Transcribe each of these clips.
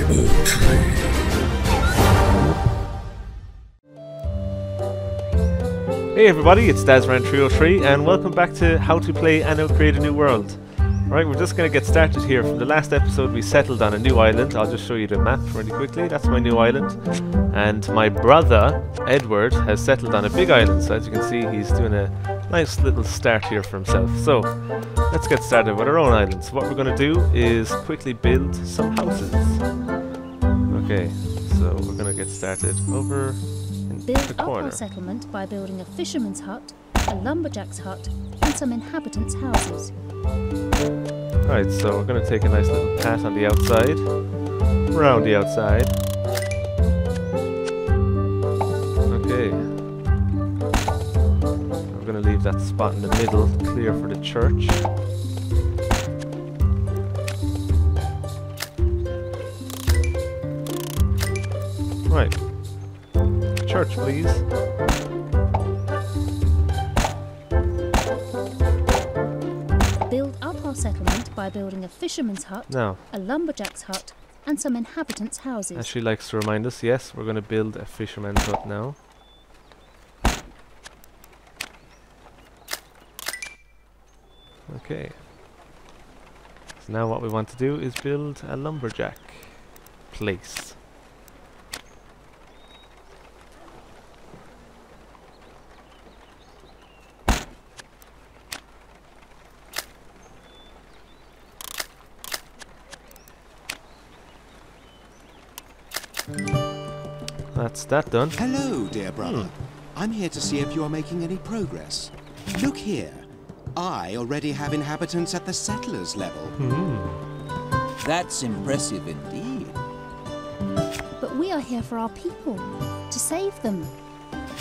Ep.3. Hey everybody, it's Dazran303 and welcome back to How to Play Anno Create a New World. Right, we're just going to get started here. From the last episode we settled on a new island. I'll just show you the map really quickly. That's my new island. And my brother, Edward, has settled on a big island. So as you can see, he's doing a nice little start here for himself. So, let's get started with our own island. So what we're going to do is quickly build some houses. Okay, so we're going to get started over in Build the up corner. our settlement by building a fisherman's hut, a lumberjack's hut, and some inhabitants' houses. Right, so we're going to take a nice little path on the outside, around the outside. Okay. We're going to leave that spot in the middle clear for the church. Right. Church, please. Build up our settlement by building a fisherman's hut, Now, a lumberjack's hut, and some inhabitants' houses. as she likes to remind us, yes, we're going to build a fisherman's hut now. Okay. So now what we want to do is build a lumberjack place. That's that done. Hello, dear brother. I'm here to see if you are making any progress. Look here. I already have inhabitants at the settlers level. That's impressive indeed. But we are here for our people, to save them.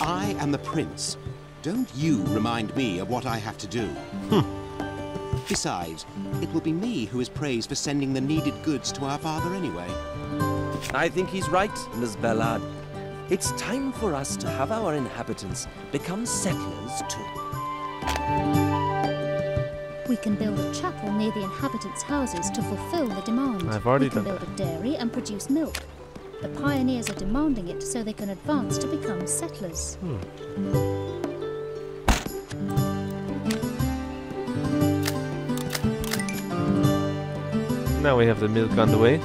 I am the prince. Don't you remind me of what I have to do. Besides, it will be me who is praised for sending the needed goods to our father anyway. I think he's right, Miss Ballard. It's time for us to have our inhabitants become settlers too. We can build a chapel near the inhabitants' houses to fulfill the demand. I've already we can done build a dairy and produce milk. The pioneers are demanding it so they can advance to become settlers. Now we have the milk on the way.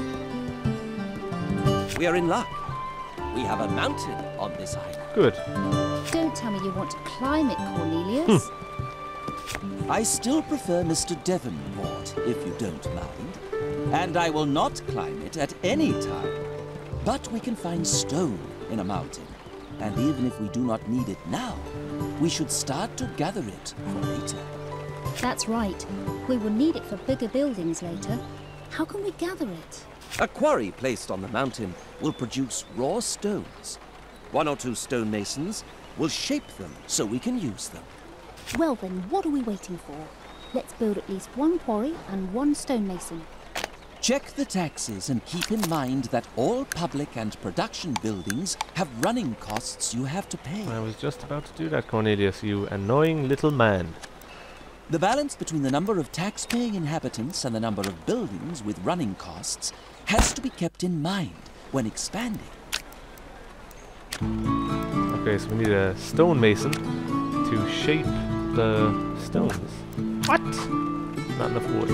We are in luck. We have a mountain on this island. Good. Don't tell me you want to climb it, Cornelius. I still prefer Mr. Devonport, if you don't mind. And I will not climb it at any time. But we can find stone in a mountain. And even if we do not need it now, we should start to gather it for later. That's right. We will need it for bigger buildings later. How can we gather it? A quarry placed on the mountain will produce raw stones. 1 or 2 stonemasons will shape them so we can use them. Well then, what are we waiting for? Let's build at least 1 quarry and 1 stonemason. Check the taxes and keep in mind that all public and production buildings have running costs you have to pay. I was just about to do that, Cornelius, you annoying little man. The balance between the number of tax-paying inhabitants and the number of buildings with running costs has to be kept in mind when expanding. Okay, so we need a stonemason to shape the stones. What? Not enough wood.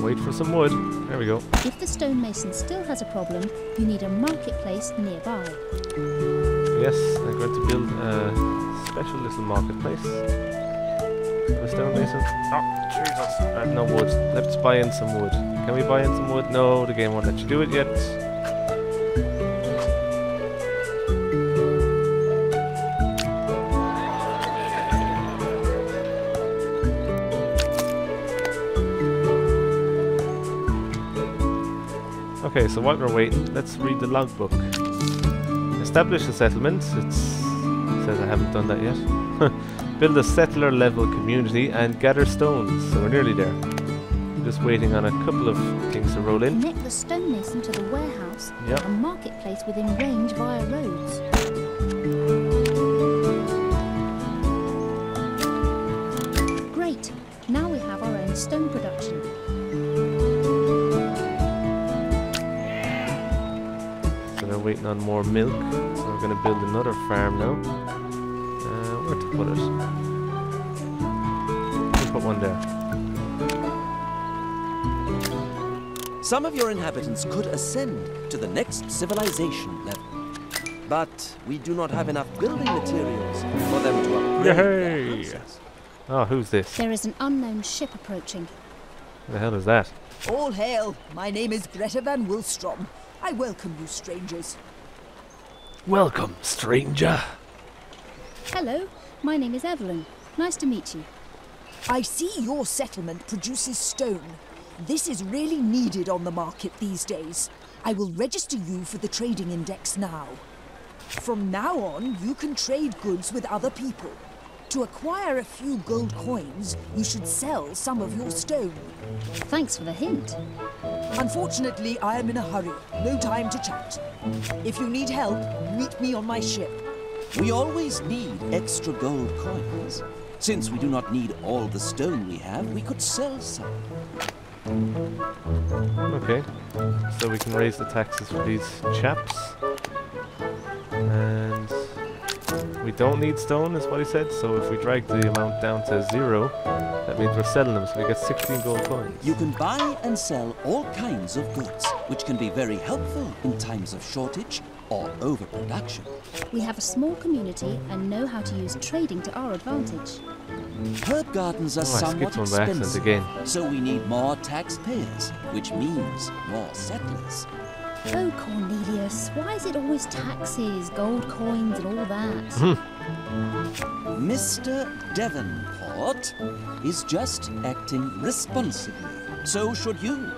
Wait for some wood. There we go. If the stonemason still has a problem, you need a marketplace nearby. Yes, I'm going to build a special little marketplace. For stonemason. Oh, Jesus. I have no wood. Let's buy in some wood. Can we buy in some wood? No, the game won't let you do it yet. Okay, so while we're waiting, let's read the logbook. Establish a settlement. It says I haven't done that yet. Build a settler level community and gather stones. So we're nearly there. Just waiting on a couple of things to roll in. Connect the stonemason to the warehouse Yep. and marketplace within range via roads. Great! Now we have our own stone production. waiting on more milk. We're going to build another farm now. Where to put it? We'll put one there. Some of your inhabitants could ascend to the next civilization level. But we do not have enough building materials for them to upgrade their houses. Oh, who's this? There is an unknown ship approaching. What the hell is that? All hail! My name is Greta van Wilstrom. I welcome you, strangers. Welcome, stranger. Hello, my name is Evelyn. Nice to meet you. I see your settlement produces stone. This is really needed on the market these days. I will register you for the trading index now. From now on, you can trade goods with other people. To acquire a few gold coins, you should sell some of your stone. Thanks for the hint. Unfortunately, I am in a hurry. No time to chat. If you need help, meet me on my ship. We always need extra gold coins. Since we do not need all the stone we have, we could sell some. Okay, so we can raise the taxes for these chaps. And we don't need stone, is what he said, so if we drag the amount down to 0, that means we're selling them, so we get 16 gold coins. You can buy and sell all kinds of goods, which can be very helpful in times of shortage or overproduction. We have a small community and know how to use trading to our advantage. Herb gardens are somewhat one by accident expensive, again. so we need more taxpayers, which means more settlers. Oh, Cornelius, why is it always taxes, gold coins and all that? Mr. Devonport is just acting responsibly. So should you.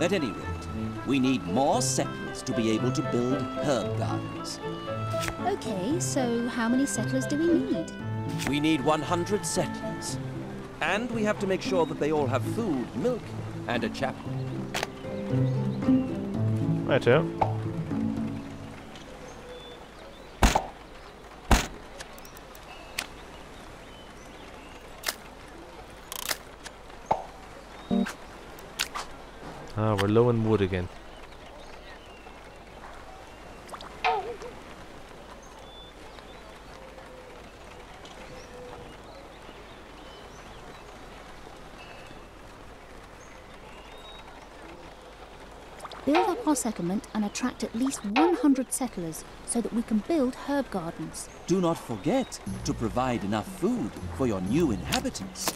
At any rate, we need more settlers to be able to build herb gardens. Okay, so how many settlers do we need? We need 100 settlers. And we have to make sure that they all have food, milk, and a chapel. Righto. Ah, we're low in wood again. Build up our settlement and attract at least 100 settlers so that we can build herb gardens. Do not forget to provide enough food for your new inhabitants.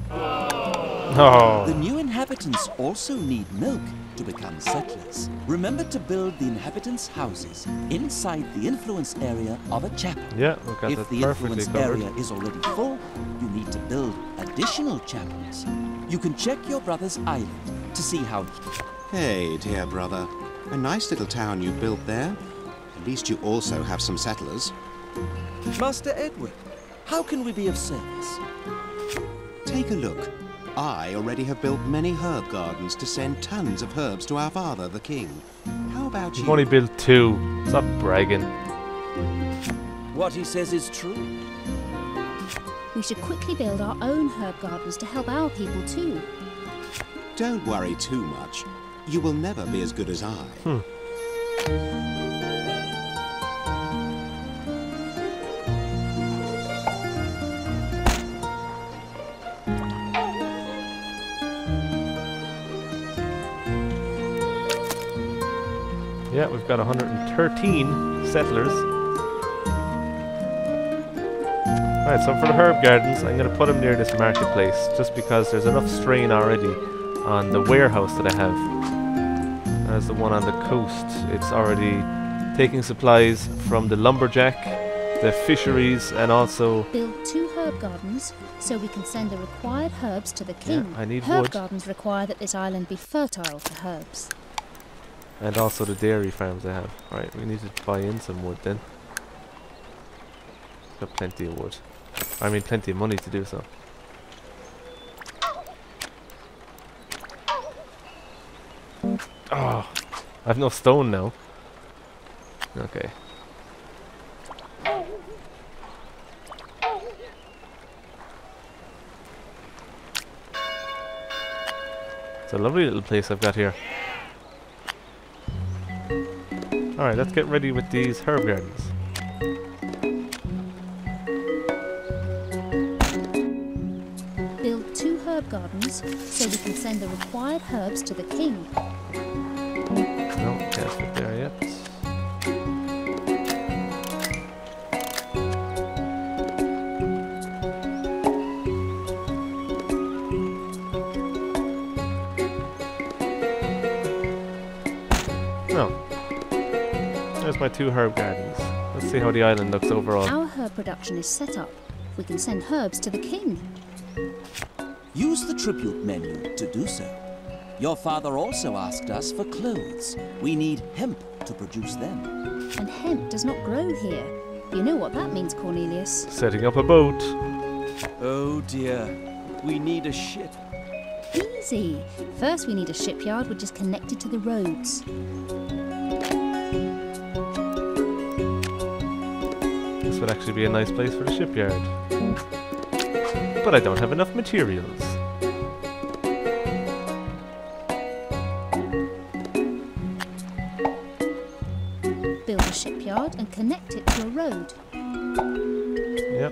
Oh. The new inhabitants also need milk to become settlers. Remember to build the inhabitants' houses inside the influence area of a chapel. Yeah, we've got If that the perfectly influence covered. area is already full, you need to build additional chapels. You can check your brother's island to see how... Hey, dear brother. A nice little town you built there. At least you also have some settlers. Master Edward, how can we be of service? Take a look. I already have built many herb gardens to send tons of herbs to our father, the king. How about You've you? only built 2. Stop bragging. What he says is true. We should quickly build our own herb gardens to help our people too. Don't worry too much. You will never be as good as I. Yeah, we've got 113 settlers. Right, so for the herb gardens, I'm going to put them near this marketplace, just because there's enough strain already on the warehouse that I have. As the one on the coast, it's already taking supplies from the lumberjack, the fisheries, and also... Build 2 herb gardens so we can send the required herbs to the king. Yeah, I need herb wood. gardens require that this island be fertile for herbs. And also the dairy farms I have. Right, we need to buy in some wood then. Got plenty of wood. I mean plenty of money to do so. Oh, I have no stone now. Okay. It's a lovely little place I've got here. Alright, let's get ready with these herb gardens. Build 2 herb gardens so we can send the required herbs to the king. No, can't fit there yet. No. There's my 2 herb gardens. Let's see how the island looks overall. Our herb production is set up. We can send herbs to the king. Use the tribute menu to do so. Your father also asked us for clothes. We need hemp to produce them. And hemp does not grow here. You know what that means, Cornelius. Setting up a boat. Oh dear, we need a ship. Easy. First we need a shipyard which is connected to the roads. This would actually be a nice place for the shipyard. But I don't have enough materials. Build a shipyard and connect it to a road. Yep.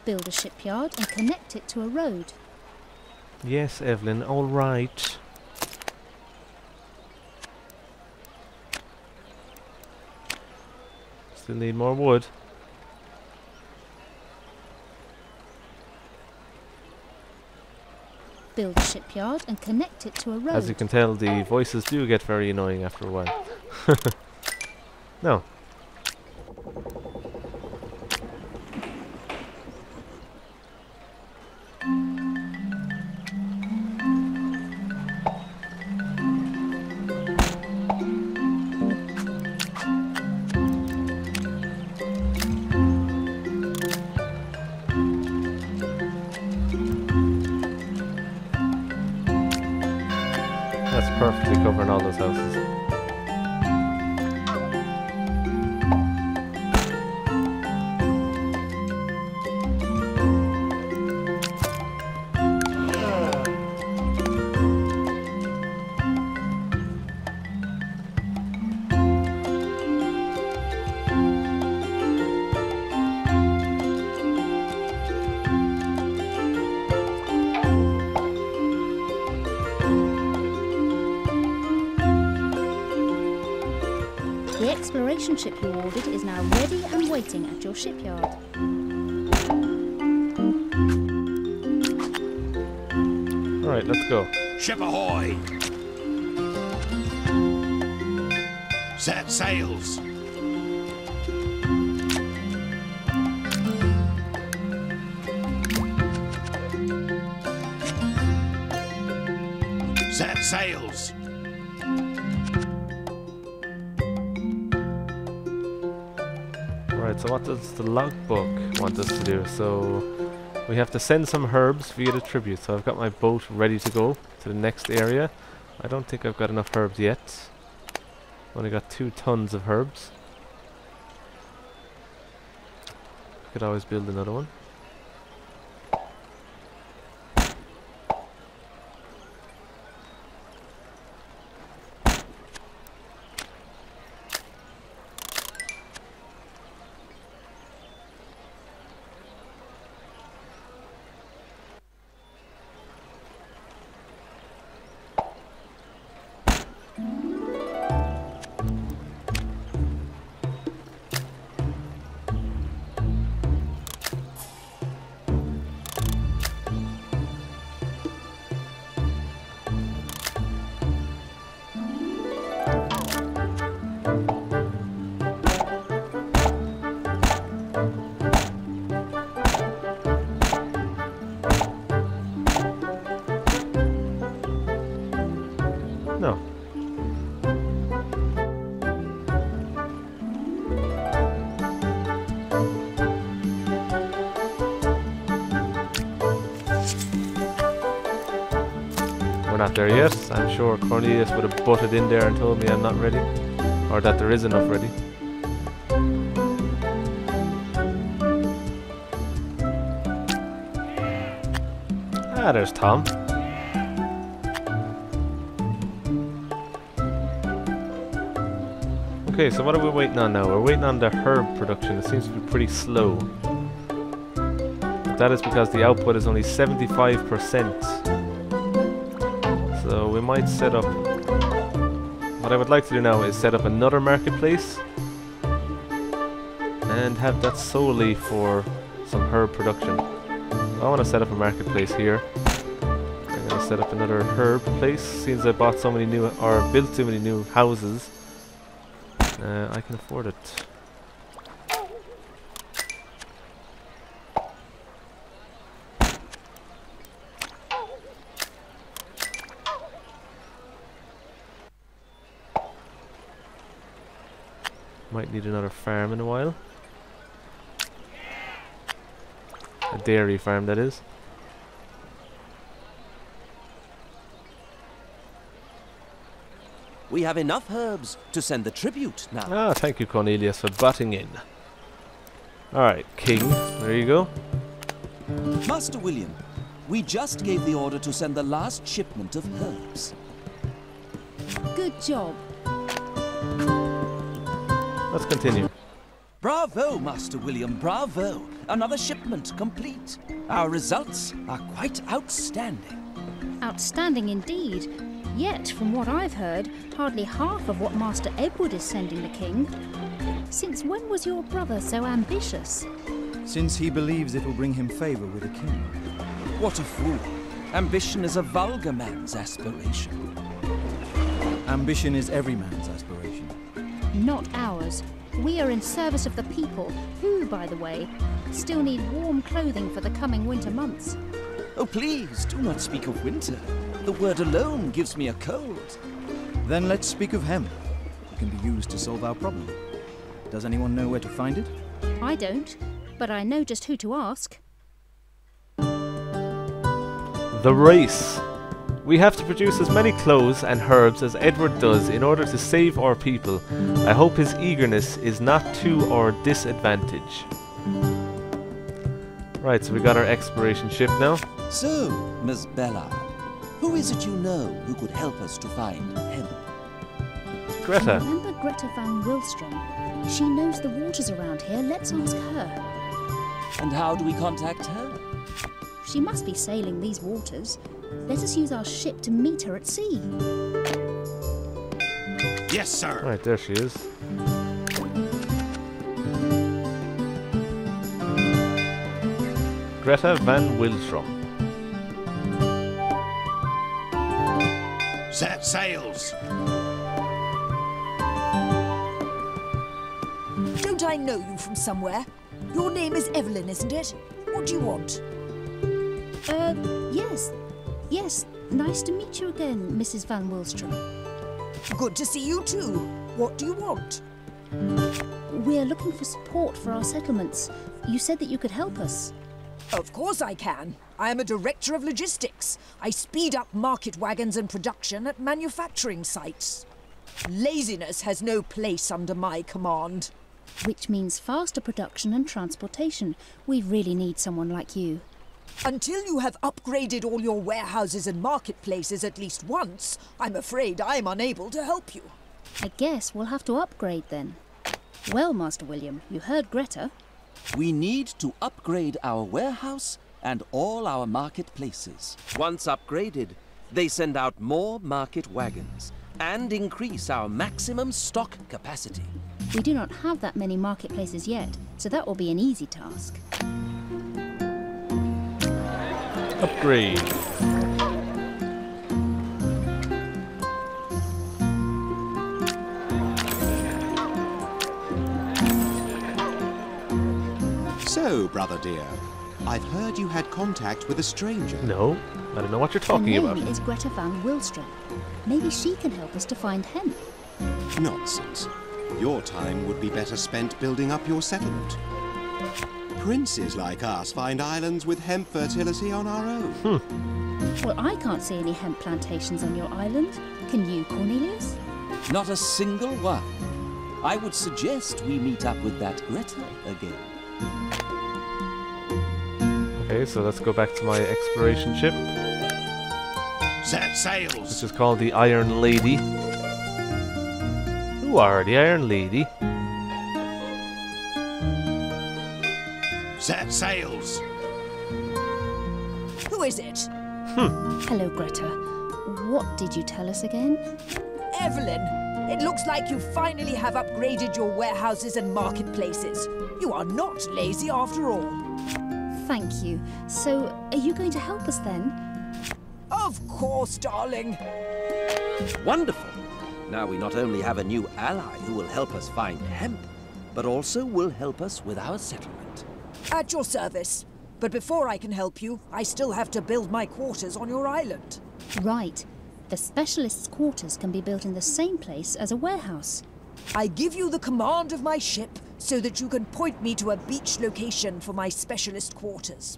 Build a shipyard and connect it to a road. Yes, Evelyn, all right. Still need more wood. Build a shipyard and connect it to a road. As you can tell, the voices do get very annoying after a while. No. That's perfectly covering all those houses. The exploration ship you ordered is now ready and waiting at your shipyard. Alright, let's go. Ship ahoy! Set sails! Set sails! Right, so what does the logbook want us to do? So we have to send some herbs via the tribute. So I've got my boat ready to go to the next area. I don't think I've got enough herbs yet. Only got 2 tons of herbs. Could always build another one. No. We're not there yet. I'm sure Cornelius would have butted in there and told me I'm not ready. Or that there is enough ready. Ah, there's Tom. Okay, so what are we waiting on now? We're waiting on the herb production. It seems to be pretty slow. But that is because the output is only 75%. So we might set up... What I would like to do now is set up another marketplace and have that solely for some herb production. I want to set up a marketplace here. I'm going to set up another herb place since I bought so many new, or built so many new houses. I can afford it. Might need another farm in a while. A dairy farm, that is. We have enough herbs to send the tribute now. Ah, thank you, Cornelius, for butting in. Alright, King, there you go. Master William, we just gave the order to send the last shipment of herbs. Good job. Let's continue. Bravo, Master William, bravo. Another shipment complete. Our results are quite outstanding. Outstanding indeed. Yet, from what I've heard, hardly half of what Master Edward is sending the king. Since when was your brother so ambitious? Since he believes it will bring him favour with the king. What a fool. Ambition is a vulgar man's aspiration. Ambition is every man's aspiration. Not ours. We are in service of the people, who, by the way, still need warm clothing for the coming winter months. Oh, please, do not speak of winter. The word alone gives me a cold. Then let's speak of hemp. It can be used to solve our problem. Does anyone know where to find it? I don't, but I know just who to ask. The race. We have to produce as many clothes and herbs as Edward does in order to save our people. I hope his eagerness is not to our disadvantage. Right, so we got our exploration ship now. So, Miss Bellard, who is it you know who could help us to find hemp? Greta. Remember Greta van Wilstrom? She knows the waters around here. Let's ask her. And how do we contact her? She must be sailing these waters. Let us use our ship to meet her at sea. Yes, sir. Right, there she is. Greta van Wilstrom. Set sails. Don't I know you from somewhere? Your name is Evelyn, isn't it? What do you want? Yes. Yes, nice to meet you again, Mrs. Van Wilstrom. Good to see you too. What do you want? We're looking for support for our settlements. You said that you could help us. Of course I can. I am a director of logistics. I speed up market wagons and production at manufacturing sites. Laziness has no place under my command. Which means faster production and transportation. We really need someone like you. Until you have upgraded all your warehouses and marketplaces at least once, I'm afraid I'm unable to help you. I guess we'll have to upgrade then. Well, Master William, you heard Greta. We need to upgrade our warehouse and all our marketplaces. Once upgraded, they send out more market wagons and increase our maximum stock capacity. We do not have that many marketplaces yet, so that will be an easy task. Upgrade. So, brother dear, I've heard you had contact with a stranger. No, I don't know what you're talking Her about. name is Greta van Wilstrom. Maybe she can help us to find hemp. Nonsense. Your time would be better spent building up your settlement. Princes like us find islands with hemp fertility on our own. Well, I can't see any hemp plantations on your island. Can you, Cornelius? Not a single one. I would suggest we meet up with that Greta again. Okay, so let's go back to my exploration ship, Set sails. which is called the Iron Lady. Who are the Iron Lady? Set sails. Who is it? Hello, Greta. What did you tell us again? Evelyn, it looks like you finally have upgraded your warehouses and marketplaces. You are not lazy after all. Thank you. So, are you going to help us then? Of course, darling. Wonderful! Now we not only have a new ally who will help us find hemp, but also will help us with our settlement. At your service. But before I can help you, I still have to build my quarters on your island. Right. The specialist's quarters can be built in the same place as a warehouse. I give you the command of my ship so that you can point me to a beach location for my specialist quarters.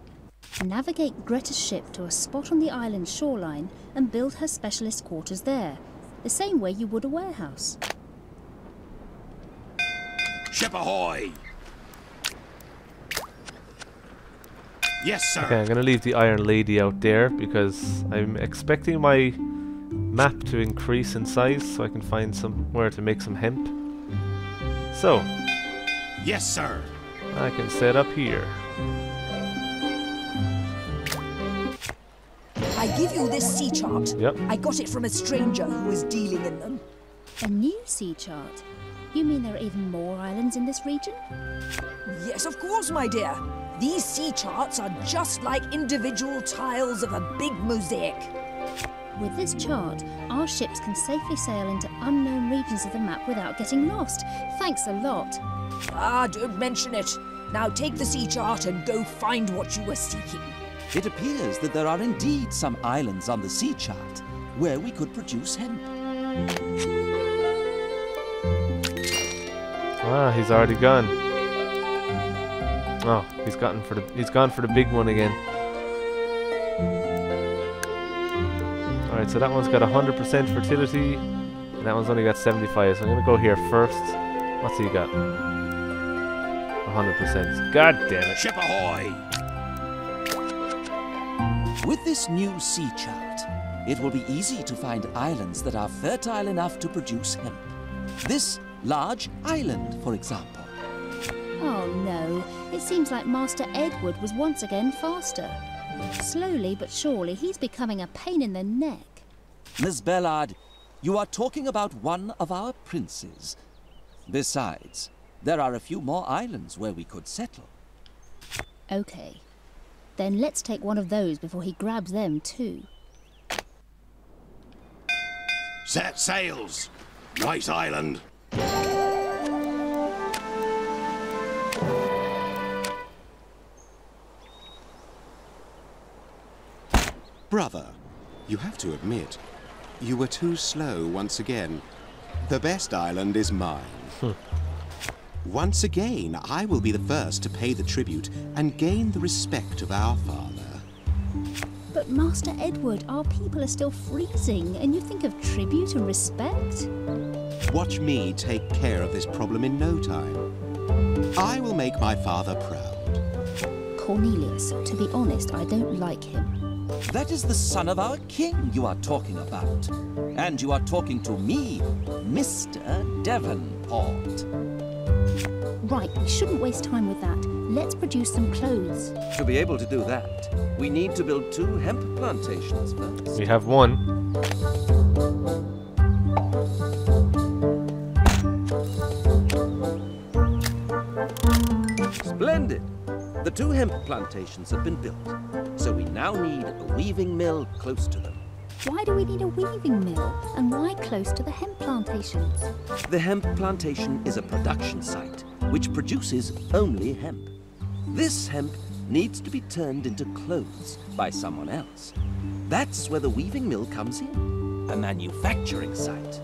Navigate Greta's ship to a spot on the island's shoreline and build her specialist quarters there, the same way you would a warehouse. Ship ahoy! Yes, sir. Okay, I'm gonna leave the Iron Lady out there because I'm expecting my map to increase in size so I can find somewhere to make some hemp. So, Yes, sir. I can set up here. I give you this sea chart. Yep. I got it from a stranger who was dealing in them. A new sea chart? You mean there are even more islands in this region? Yes, of course, my dear. These sea charts are just like individual tiles of a big mosaic. With this chart, our ships can safely sail into unknown regions of the map without getting lost. Thanks a lot. Ah, don't mention it. Now take the sea chart and go find what you were seeking. It appears that there are indeed some islands on the sea chart where we could produce hemp. Ah, he's already gone. Oh, he's gone for the big one again. Alright, so that one's got 100% fertility, and that one's only got 75, so I'm gonna go here first. What's he got? 100%. God damn it. Ship ahoy! With this new sea chart, it will be easy to find islands that are fertile enough to produce hemp. This large island, for example. Oh no, it seems like Master Edward was once again faster. Slowly but surely, he's becoming a pain in the neck. Miss Bellard, you are talking about one of our princes. Besides, there are a few more islands where we could settle. Okay, then let's take one of those before he grabs them too. Set sails. Right island. Brother, you have to admit, you were too slow once again. The best island is mine. Once again, I will be the first to pay the tribute and gain the respect of our father. But Master Edward, our people are still freezing, and you think of tribute and respect? Watch me take care of this problem in no time. I will make my father proud. Cornelius, to be honest, I don't like him. That is the son of our king you are talking about. And you are talking to me, Mr. Devonport. Right, we shouldn't waste time with that. Let's produce some clothes. To be able to do that, we need to build 2 hemp plantations first. We have one. Splendid! The 2 hemp plantations have been built, so we now need a weaving mill close to them. Why do we need a weaving mill? And why close to the hemp plantations? The hemp plantation is a production site which produces only hemp. This hemp needs to be turned into clothes by someone else. That's where the weaving mill comes in, a manufacturing site.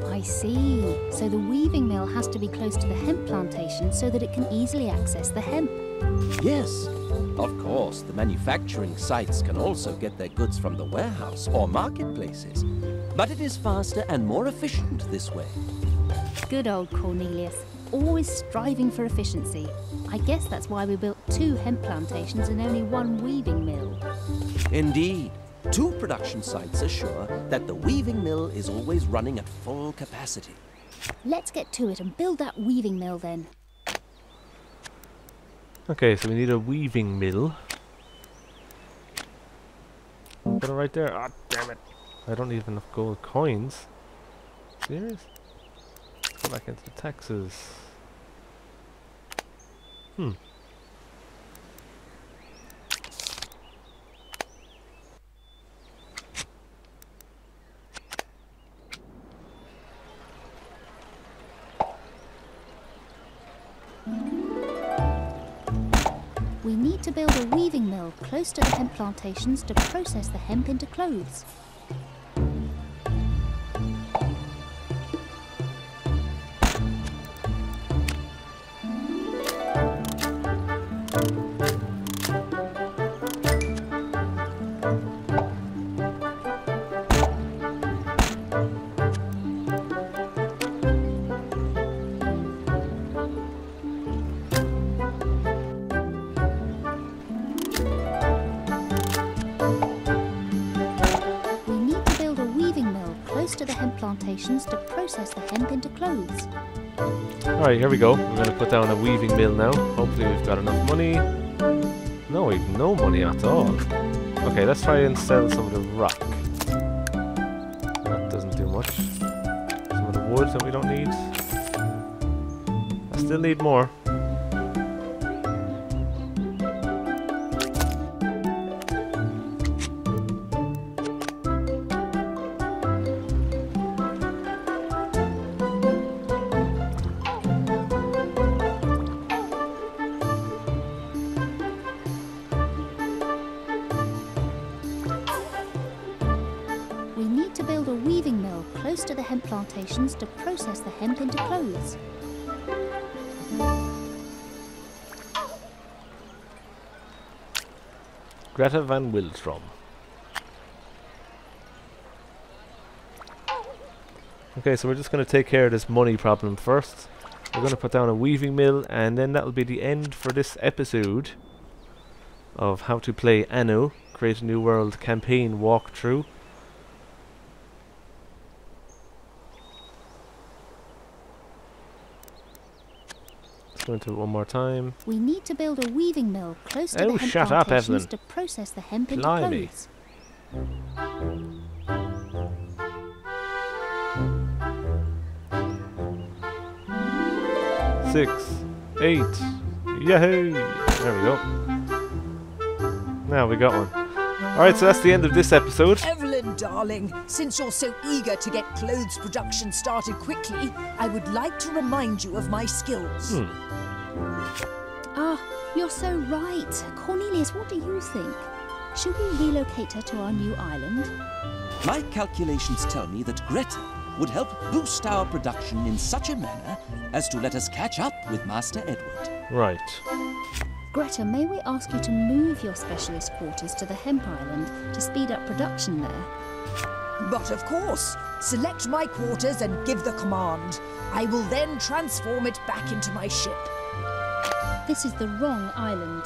I see. So the weaving mill has to be close to the hemp plantation so that it can easily access the hemp. Yes, of course, the manufacturing sites can also get their goods from the warehouse or marketplaces, but it is faster and more efficient this way. Good old Cornelius. always striving for efficiency. I guess that's why we built 2 hemp plantations and only 1 weaving mill. Indeed. 2 production sites assure that the weaving mill is always running at full capacity. Let's get to it and build that weaving mill then. Okay, so we need a weaving mill. Put it right there. Ah, damn it. I don't need enough gold coins. Serious? Let's go back into the taxes. We need to build a weaving mill close to the hemp plantations to process the hemp into clothes. To the hemp plantations to process the hemp into clothes. Alright, here we go. We're going to put down a weaving mill now. Hopefully we've got enough money. No, we've no money at all. Okay, let's try and sell some of the rock. That doesn't do much. Some of the wood that we don't need. I still need more. Close to the hemp plantations to process the hemp into clothes. Greta van Wildstrom. Okay, so we're just going to take care of this money problem first. We're going to put down a weaving mill, and then that'll be the end for this episode of How to Play Anno, Create a New World campaign walkthrough. Go into it one more time. We need to build a weaving mill close to the hemp shut up, plantations Evelyn. to process the hemp into Blimey. clothes. 6, 8. Yahoo! There we go. Now we got one. Alright, so that's the end of this episode. Evelyn, darling, since you're so eager to get clothes production started quickly, I would like to remind you of my skills. Ah, you're so right. Cornelius, what do you think? Should we relocate her to our new island? My calculations tell me that Greta would help boost our production in such a manner as to let us catch up with Master Edward. Right. Greta, may we ask you to move your specialist quarters to the hemp island to speed up production there? But of course, select my quarters and give the command. I will then transform it back into my ship. This is the wrong island.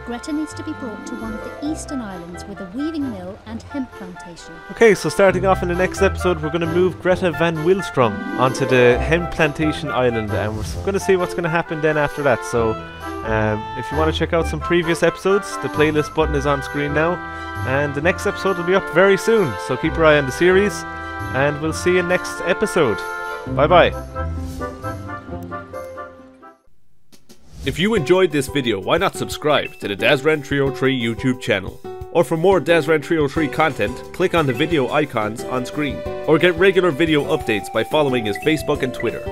Greta needs to be brought to one of the eastern islands with a weaving mill and hemp plantation. Okay, so starting off in the next episode, we're going to move Greta van Wildstrom onto the hemp plantation island, and we're going to see what's going to happen then after that. So if you want to check out some previous episodes, the playlist button is on screen now, and the next episode will be up very soon, so keep your eye on the series, and we'll see you next episode. Bye bye. If you enjoyed this video, why not subscribe to the Dazran303 YouTube channel? Or for more Dazran303 content, click on the video icons on screen, or get regular video updates by following his Facebook and Twitter.